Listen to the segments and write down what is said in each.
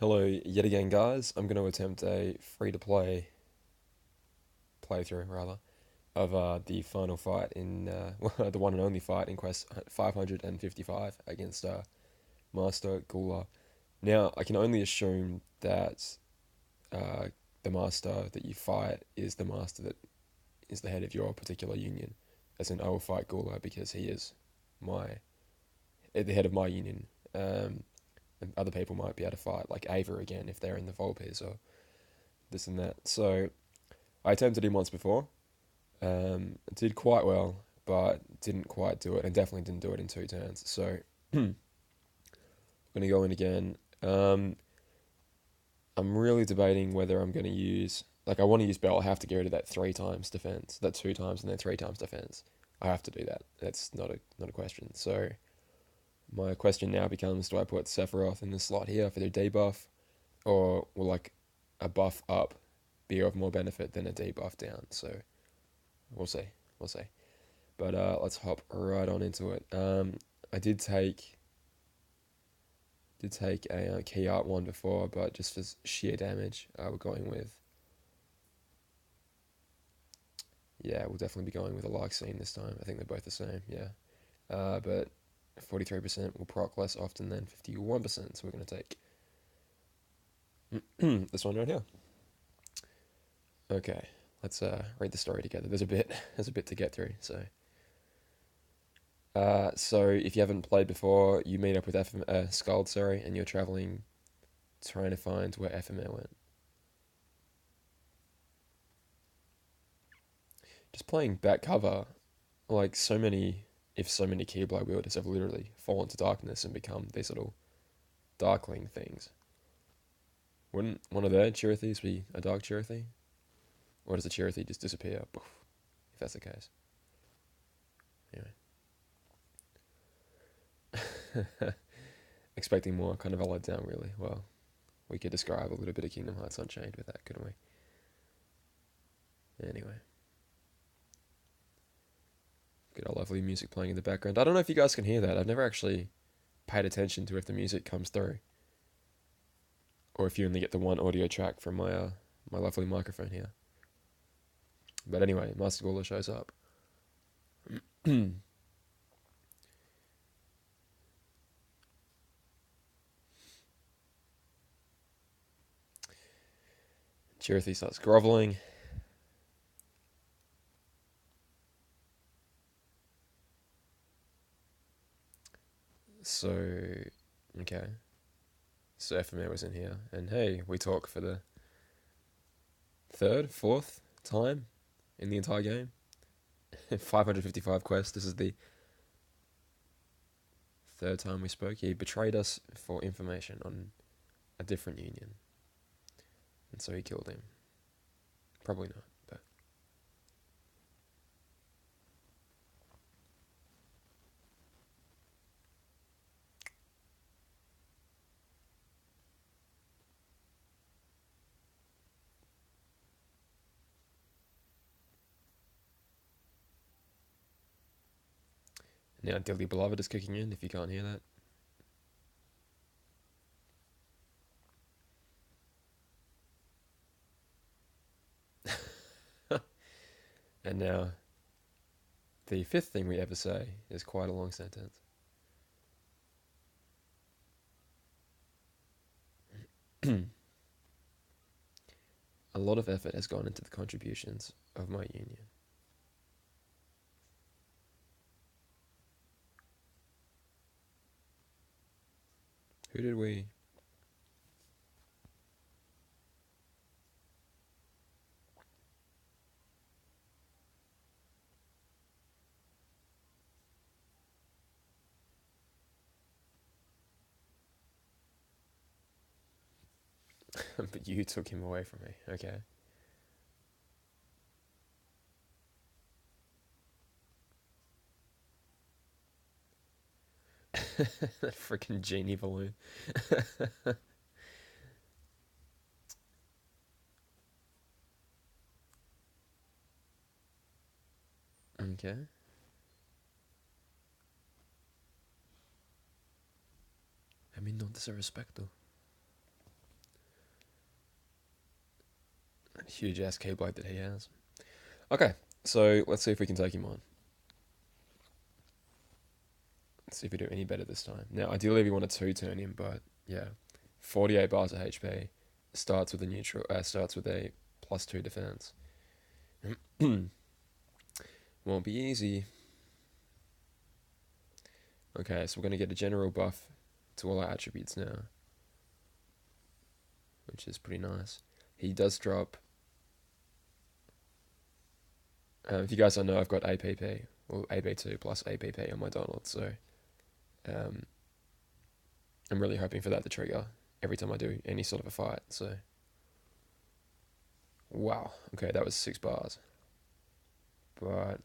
Hello yet again, guys. I'm going to attempt a free-to-play playthrough, rather, of the final fight in the one and only fight in Quest 555 against Master Gula. Now, I can only assume that uh, the master that you fight is the master that is the head of your particular union. As in, I will fight Gula because he is my the head of my union. And other people might be able to fight, like Ava again, if they're in the Volpes or this and that. So I attempted him once before. Did quite well, but didn't quite do it, and definitely didn't do it in two turns. So I'm gonna go in again. I'm really debating whether I'm gonna use I want to use Bell. I have to get rid of that three times defense, that two times and then three times defense. I have to do that. That's not a question. So my question now becomes: do I put Sephiroth in the slot here for the debuff, or will a buff up be of more benefit than a debuff down? So we'll see. We'll see. But let's hop right on into it. I did take a key art one before, but just for sheer damage, we're going with we'll definitely be going with a like scene this time. I think they're both the same. Yeah, but 43% will proc less often than 51%, so we're gonna take this one right here. Okay, let's read the story together. There's a bit to get through. So if you haven't played before, you meet up with Skald, sorry, and you're traveling, trying to find where FML went. Just playing back cover, like so many Keyblade wielders have literally fallen to darkness and become these little darkling things. Wouldn't one of their Chirithies be a dark Chirithi? Or does the Chirithi just disappear? Poof, if that's the case. Anyway. Expecting more, kind of a letdown, really. Well, we could describe a little bit of Kingdom Hearts Unchained with that, couldn't we? Anyway. Got our lovely music playing in the background. I don't know if you guys can hear that. I've never actually paid attention to if the music comes through, or if you only get the one audio track from my lovely microphone here. But anyway, Master Gawler shows up. Chirithy starts groveling. So, okay. So FMA was in here, and hey, we talk for the fourth time in the entire game. 555 quests. This is the third time we spoke. He betrayed us for information on a different union, and so he killed him. Probably not, but now Dearly Beloved is kicking in. If you can't hear that, and now the fifth thing we ever say is quite a long sentence. A lot of effort has gone into the contributions of my union. Who did we? But you took him away from me. Okay. That freaking genie balloon. Okay. I mean, no disrespect though. Huge ass keyblade that he has. Okay, so let's see if we can take him on. Let's see if we do any better this time. Now, ideally, we want to two-turn him, but yeah, 48 bars of HP starts with a starts with a +2 defense. Won't be easy. Okay, so we're going to get a general buff to all our attributes now, which is pretty nice. He does drop. If you guys don't know, I've got APP, or AB2 plus APP on my Donald, so um, I'm really hoping for that to trigger every time I do any sort of a fight. So, wow, okay, that was 6 bars. But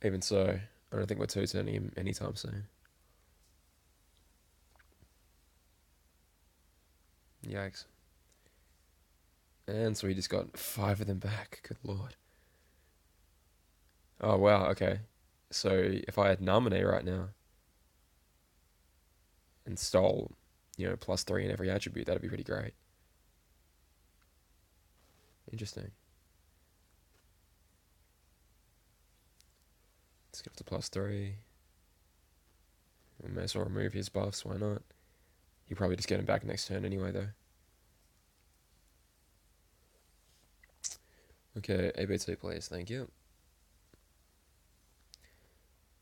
even so, I don't think we're two-turning him anytime soon. Yikes. And so he just got 5 of them back. Good lord. Oh, wow, okay. So if I had Nominee right now and stole, +3 in every attribute, that'd be pretty great. Interesting. Let's get up to +3. We may as well remove his buffs, why not? He'll probably just get him back next turn anyway, though. Okay, AB2 please, thank you.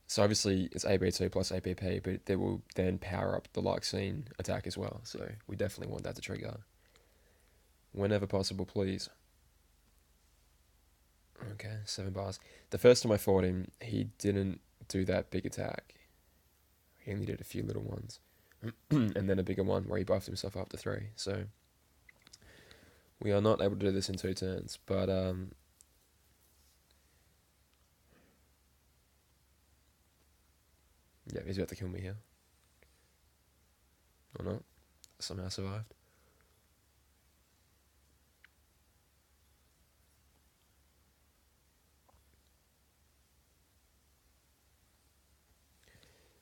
So obviously it's AB2 plus APP, but they will then power up the like scene attack as well. So we definitely want that to trigger. Whenever possible, please. Okay, 7 bars. The first time I fought him, he didn't do that big attack. He only did a few little ones. And then a bigger one where he buffed himself up to 3. So we are not able to do this in 2 turns, but yeah, he's about to kill me here. Or not. Somehow survived.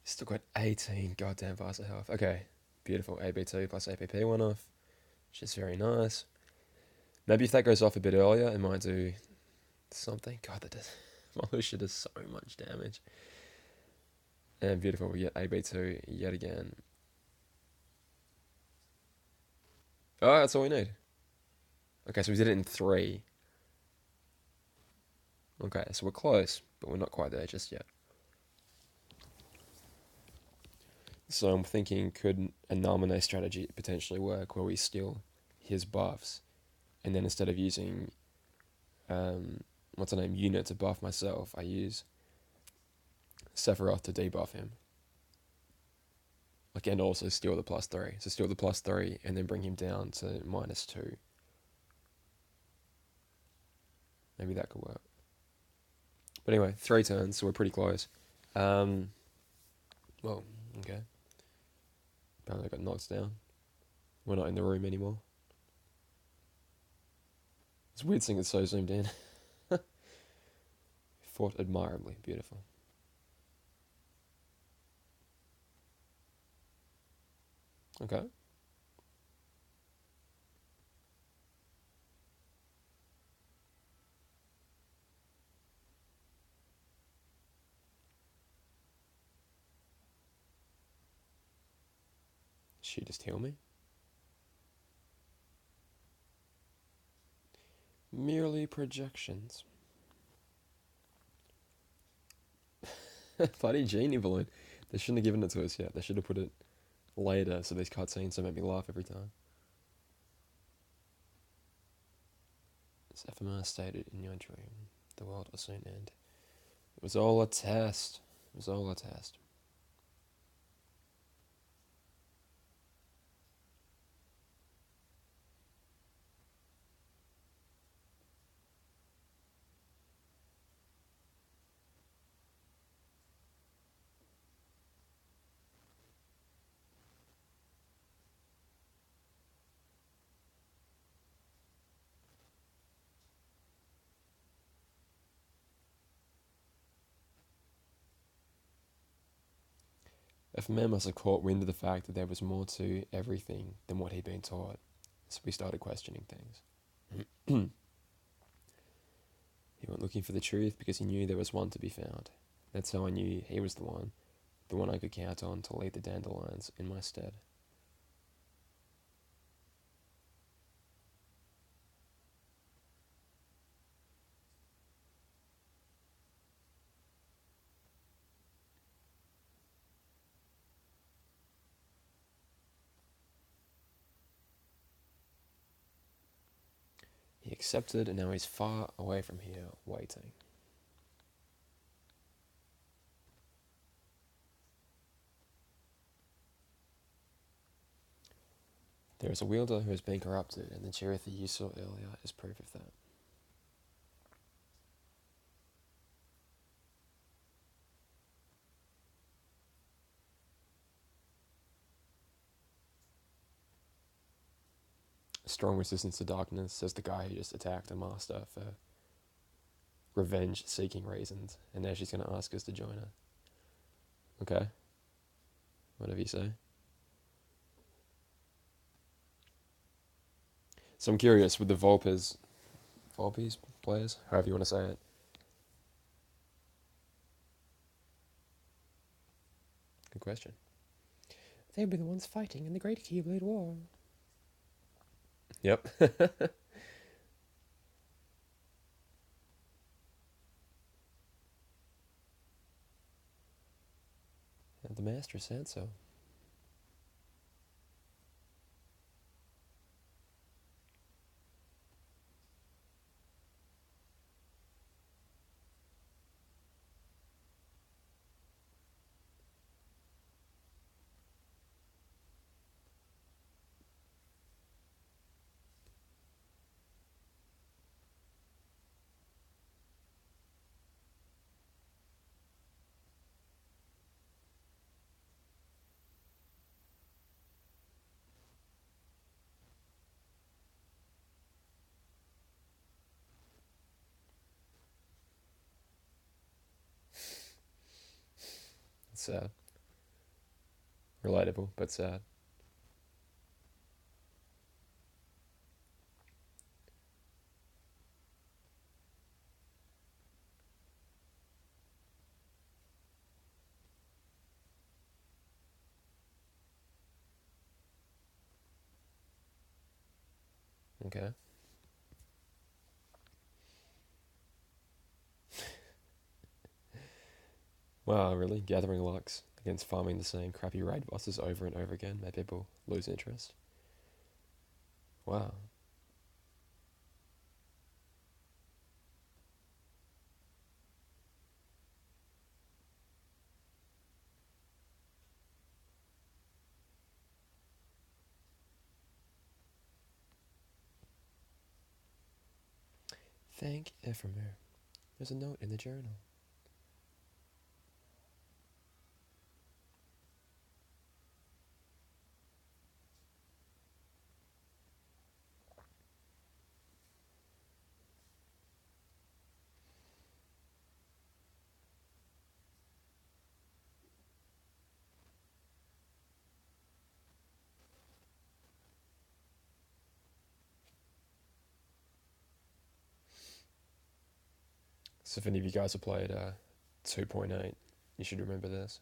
Still got 18 goddamn bars of health. Okay, beautiful. AB2 plus APP went off, which is very nice. Maybe if that goes off a bit earlier, it might do something. God, that does. My Lucia does so much damage. And beautiful, we get AB2 yet again. Oh, that's all we need. Okay, so we did it in 3. Okay, so we're close, but we're not quite there just yet. So I'm thinking, could a Nominee strategy potentially work where we steal his buffs, and then instead of using, Unit to buff myself, I use Sephiroth to debuff him. Like, and also steal the +3. So steal the +3 and then bring him down to -2. Maybe that could work. But anyway, 3 turns, so we're pretty close. Well, okay. Apparently I got knocked down. We're not in the room anymore. It's weird seeing it so zoomed in. Fought admirably. Beautiful. Okay. She just heal me? Merely projections. Bloody genie balloon. They shouldn't have given it to us yet. They should have put it later so these cutscenes don't make me laugh every time. As FMR stated in your dream, the world will soon end. It was all a test. It was all a test. FMR must have caught wind of the fact that there was more to everything than what he'd been taught, so we started questioning things. He went looking for the truth because he knew there was one to be found. That's how I knew he was the one I could count on to lead the dandelions in my stead. He accepted, and now he's far away from here, waiting. There is a wielder who has been corrupted, and the chariot that you saw earlier is proof of that. Strong resistance to darkness, says the guy who just attacked a master for revenge-seeking reasons, and now she's going to ask us to join her. Okay. Whatever you say. So I'm curious, with the Volpes players, however you want to say it. Good question. They'll be the ones fighting in the Great Keyblade War. Yep. And the master said so. It's sad. Relatable, but sad. Okay. Wow, really? Gathering Lux against farming the same crappy raid bosses over and over again made people lose interest. Wow. Thank Ephemer. There's a note in the journal. So if any of you guys have played 2.8, you should remember this.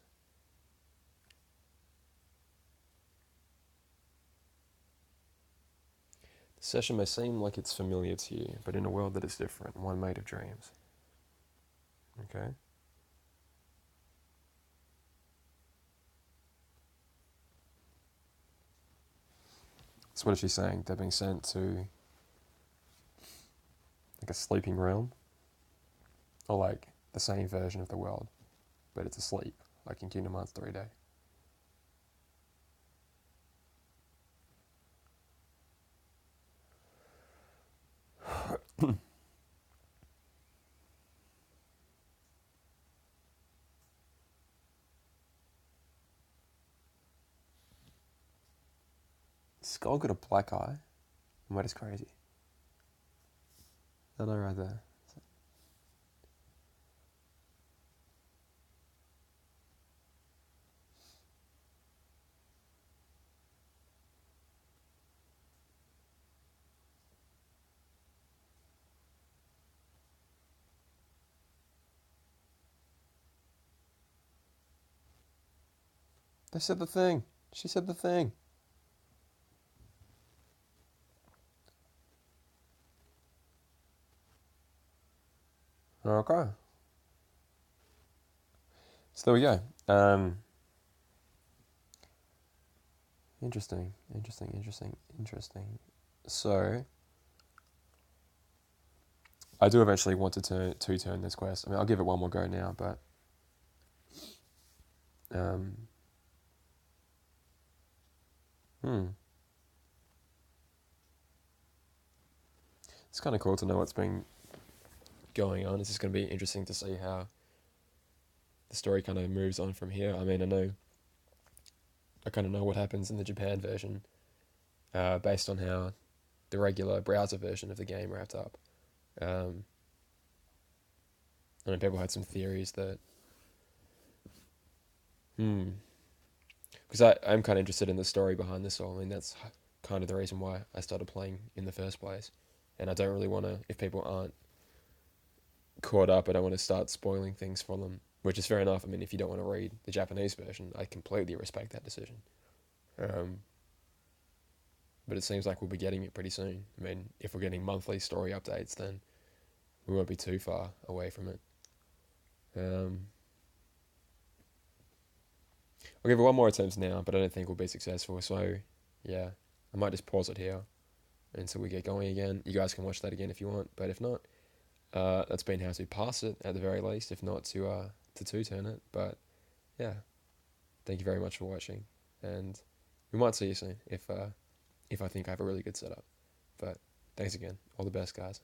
The session may seem like it's familiar to you, but in a world that is different, one made of dreams. Okay? So what is she saying? They're being sent to like a sleeping realm? Or like the same version of the world, but it's asleep, like in Kingdom Hearts 3D. Skull got a black eye? And what is crazy? That eye right there. They said the thing. She said the thing. Okay. So there we go. Interesting. So I do eventually want to turn this quest. I mean, I'll give it one more go now, but um, it's kind of cool to know what's been going on. It's just going to be interesting to see how the story kind of moves on from here. I mean, I kind of know what happens in the Japan version, based on how the regular browser version of the game wrapped up. Um, I mean, people had some theories that, because I'm kind of interested in the story behind this all. I mean, that's kind of the reason why I started playing in the first place. And I don't really want to, if people aren't caught up, I don't want to start spoiling things for them, which is fair enough. I mean, if you don't want to read the Japanese version, I completely respect that decision. Um, but it seems like we'll be getting it pretty soon. I mean, if we're getting monthly story updates, then we won't be too far away from it. I'll give it one more attempt now, but I don't think we'll be successful. So, yeah, I might just pause it here until we get going again. You guys can watch that again if you want, but if not, that's been how to pass it at the very least. If not, to two turn it. But yeah, thank you very much for watching, and we might see you soon if I think I have a really good setup. But thanks again. All the best, guys.